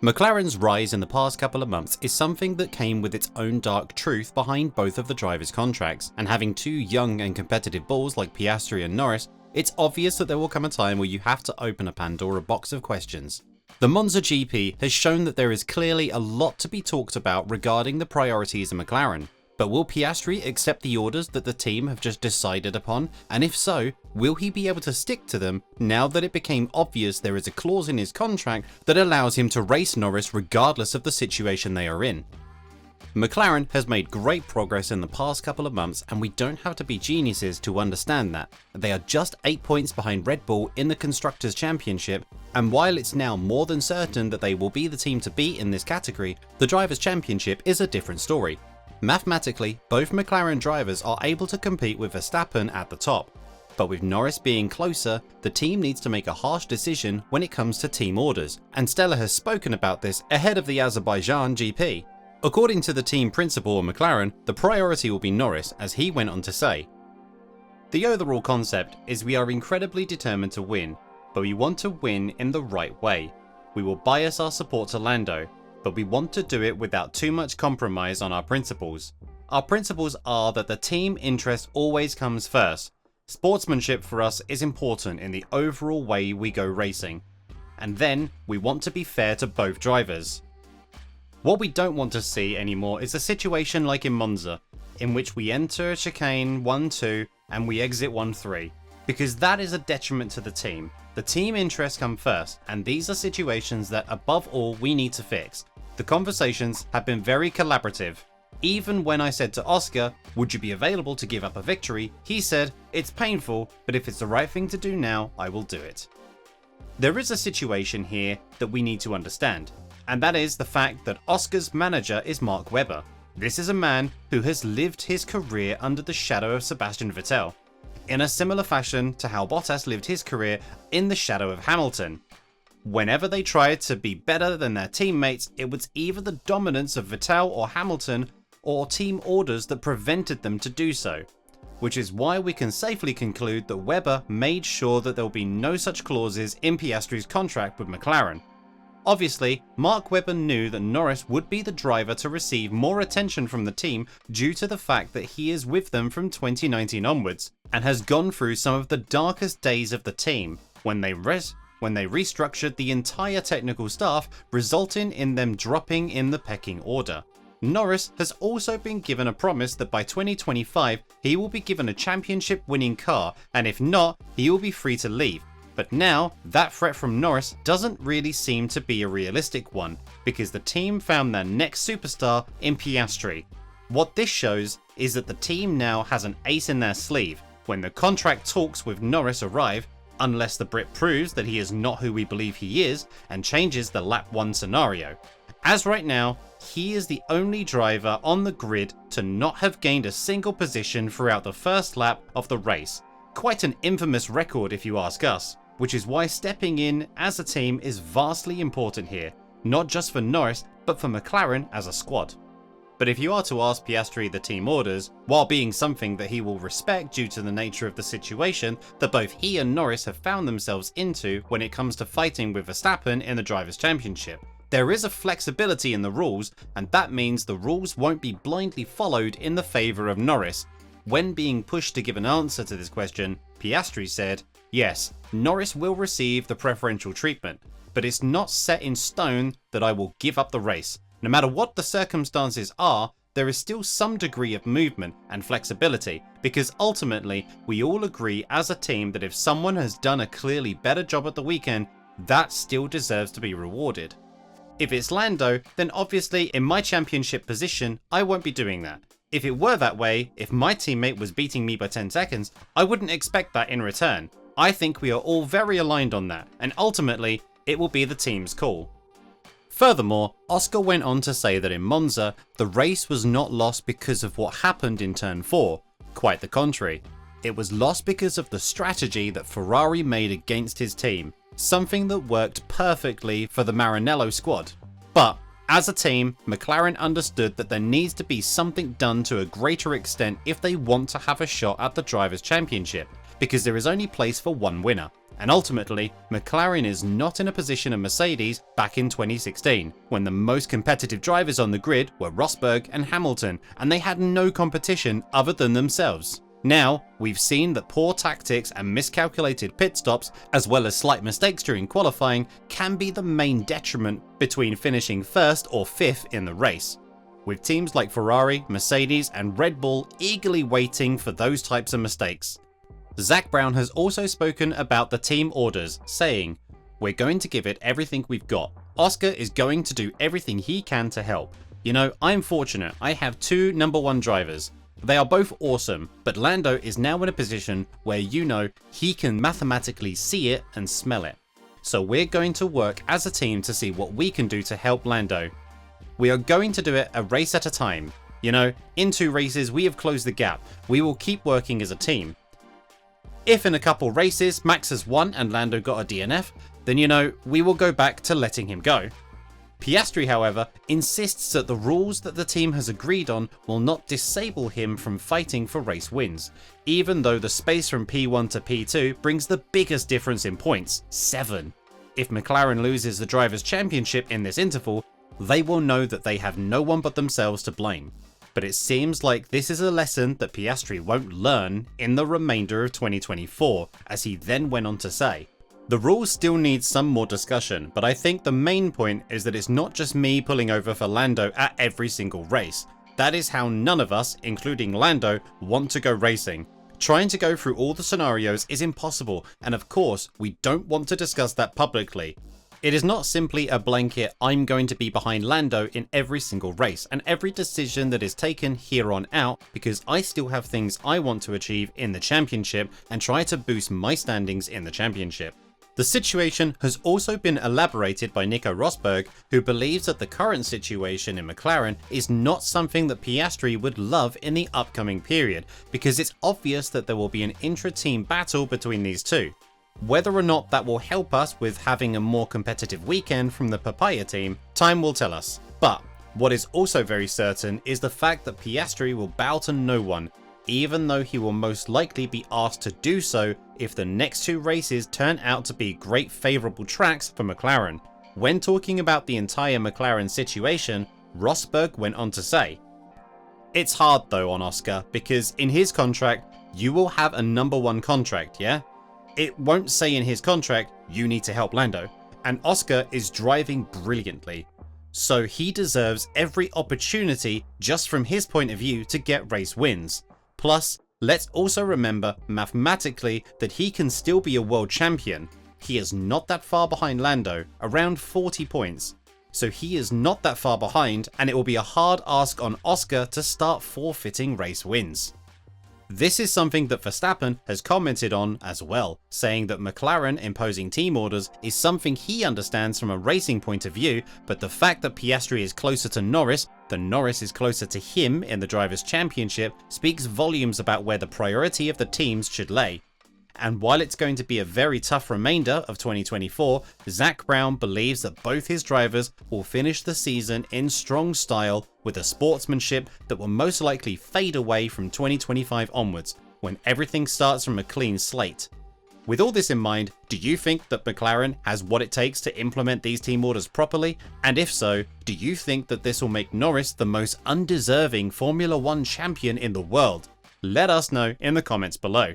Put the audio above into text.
McLaren's rise in the past couple of months is something that came with its own dark truth behind both of the drivers' contracts, and having two young and competitive bulls like Piastri and Norris, it's obvious that there will come a time where you have to open a Pandora box of questions. The Monza GP has shown that there is clearly a lot to be talked about regarding the priorities of McLaren. But will Piastri accept the orders that the team have just decided upon? And if so, will he be able to stick to them now that it became obvious there is a clause in his contract that allows him to race Norris regardless of the situation they are in? McLaren has made great progress in the past couple of months, and we don't have to be geniuses to understand that. They are just 8 points behind Red Bull in the Constructors' Championship, and while it's now more than certain that they will be the team to beat in this category, the Drivers' Championship is a different story. Mathematically, both McLaren drivers are able to compete with Verstappen at the top, but with Norris being closer, the team needs to make a harsh decision when it comes to team orders, and Stella has spoken about this ahead of the Azerbaijan GP. According to the team principal of McLaren, the priority will be Norris, as he went on to say, "The overall concept is we are incredibly determined to win, but we want to win in the right way. We will bias our support to Lando, but we want to do it without too much compromise on our principles. Our principles are that the team interest always comes first. Sportsmanship for us is important in the overall way we go racing. And then we want to be fair to both drivers. What we don't want to see anymore is a situation like in Monza, in which we enter chicane 1-2 and we exit 1-3, because that is a detriment to the team. The team interests come first, and these are situations that above all we need to fix. The conversations have been very collaborative. Even when I said to Oscar, would you be available to give up a victory, he said, it's painful, but if it's the right thing to do now, I will do it." There is a situation here that we need to understand, and that is the fact that Oscar's manager is Mark Webber. This is a man who has lived his career under the shadow of Sebastian Vettel, in a similar fashion to how Bottas lived his career in the shadow of Hamilton. Whenever they tried to be better than their teammates, it was either the dominance of Vettel or Hamilton or team orders that prevented them to do so. Which is why we can safely conclude that Webber made sure that there will be no such clauses in Piastri's contract with McLaren. Obviously, Mark Webber knew that Norris would be the driver to receive more attention from the team due to the fact that he is with them from 2019 onwards, and has gone through some of the darkest days of the team when they restructured the entire technical staff, resulting in them dropping in the pecking order. Norris has also been given a promise that by 2025 he will be given a championship winning car, and if not, he will be free to leave. But now, that threat from Norris doesn't really seem to be a realistic one, because the team found their next superstar in Piastri. What this shows is that the team now has an ace in their sleeve when the contract talks with Norris arrive, unless the Brit proves that he is not who we believe he is and changes the lap 1 scenario. As right now, he is the only driver on the grid to not have gained a single position throughout the first lap of the race. Quite an infamous record if you ask us, which is why stepping in as a team is vastly important here, not just for Norris, but for McLaren as a squad. But if you are to ask Piastri the team orders, while being something that he will respect due to the nature of the situation that both he and Norris have found themselves into when it comes to fighting with Verstappen in the Drivers' Championship, there is a flexibility in the rules, and that means the rules won't be blindly followed in the favour of Norris. When being pushed to give an answer to this question, Piastri said, "Yes, Norris will receive the preferential treatment, but it's not set in stone that I will give up the race. No matter what the circumstances are, there is still some degree of movement and flexibility, because ultimately we all agree as a team that if someone has done a clearly better job at the weekend, that still deserves to be rewarded. If it's Lando, then obviously in my championship position, I won't be doing that. If it were that way, if my teammate was beating me by 10 seconds, I wouldn't expect that in return. I think we are all very aligned on that, and ultimately, it will be the team's call." Furthermore, Oscar went on to say that in Monza, the race was not lost because of what happened in turn 4. Quite the contrary. It was lost because of the strategy that Ferrari made against his team, something that worked perfectly for the Maranello squad. But as a team, McLaren understood that there needs to be something done to a greater extent if they want to have a shot at the Drivers' Championship, because there is only place for one winner. And ultimately, McLaren is not in a position of Mercedes back in 2016, when the most competitive drivers on the grid were Rosberg and Hamilton, and they had no competition other than themselves. Now, we've seen that poor tactics and miscalculated pit stops, as well as slight mistakes during qualifying, can be the main detriment between finishing first or fifth in the race, with teams like Ferrari, Mercedes and Red Bull eagerly waiting for those types of mistakes. Zack Brown has also spoken about the team orders, saying, "We're going to give it everything we've got. Oscar is going to do everything he can to help. You know, I'm fortunate, I have two #1 drivers. They are both awesome, but Lando is now in a position where he can mathematically see it and smell it. So we're going to work as a team to see what we can do to help Lando. We are going to do it a race at a time. In 2 races we have closed the gap. We will keep working as a team. If in a couple races Max has won and Lando got a DNF, then we will go back to letting him go." Piastri, however, insists that the rules that the team has agreed on will not disable him from fighting for race wins, even though the space from P1 to P2 brings the biggest difference in points, 7. If McLaren loses the Drivers' Championship in this interval, they will know that they have no one but themselves to blame. But it seems like this is a lesson that Piastri won't learn in the remainder of 2024, as he then went on to say, "The rules still need some more discussion, but I think the main point is that it's not just me pulling over for Lando at every single race. That is how none of us, including Lando, want to go racing. Trying to go through all the scenarios is impossible, and of course, we don't want to discuss that publicly. It is not simply a blanket, I'm going to be behind Lando in every single race and every decision that is taken here on out, because I still have things I want to achieve in the championship and try to boost my standings in the championship." The situation has also been elaborated by Nico Rosberg, who believes that the current situation in McLaren is not something that Piastri would love in the upcoming period, because it's obvious that there will be an intra-team battle between these two. Whether or not that will help us with having a more competitive weekend from the Papaya team, time will tell us. But what is also very certain is the fact that Piastri will bow to no one, even though he will most likely be asked to do so if the next 2 races turn out to be great favourable tracks for McLaren. When talking about the entire McLaren situation, Rosberg went on to say, "It's hard though on Oscar, because in his contract, you will have a #1 contract, yeah? It won't say in his contract, you need to help Lando, and Oscar is driving brilliantly. So he deserves every opportunity just from his point of view to get race wins. Plus, let's also remember mathematically that he can still be a world champion. He is not that far behind Lando, around 40 points. So he is not that far behind, and it will be a hard ask on Oscar to start forfeiting race wins." This is something that Verstappen has commented on as well, saying that McLaren imposing team orders is something he understands from a racing point of view, but the fact that Piastri is closer to Norris than Norris is closer to him in the Drivers' Championship speaks volumes about where the priority of the teams should lay. And while it's going to be a very tough remainder of 2024, Zack Brown believes that both his drivers will finish the season in strong style with a sportsmanship that will most likely fade away from 2025 onwards, when everything starts from a clean slate. With all this in mind, do you think that McLaren has what it takes to implement these team orders properly? And if so, do you think that this will make Norris the most undeserving Formula 1 champion in the world? Let us know in the comments below.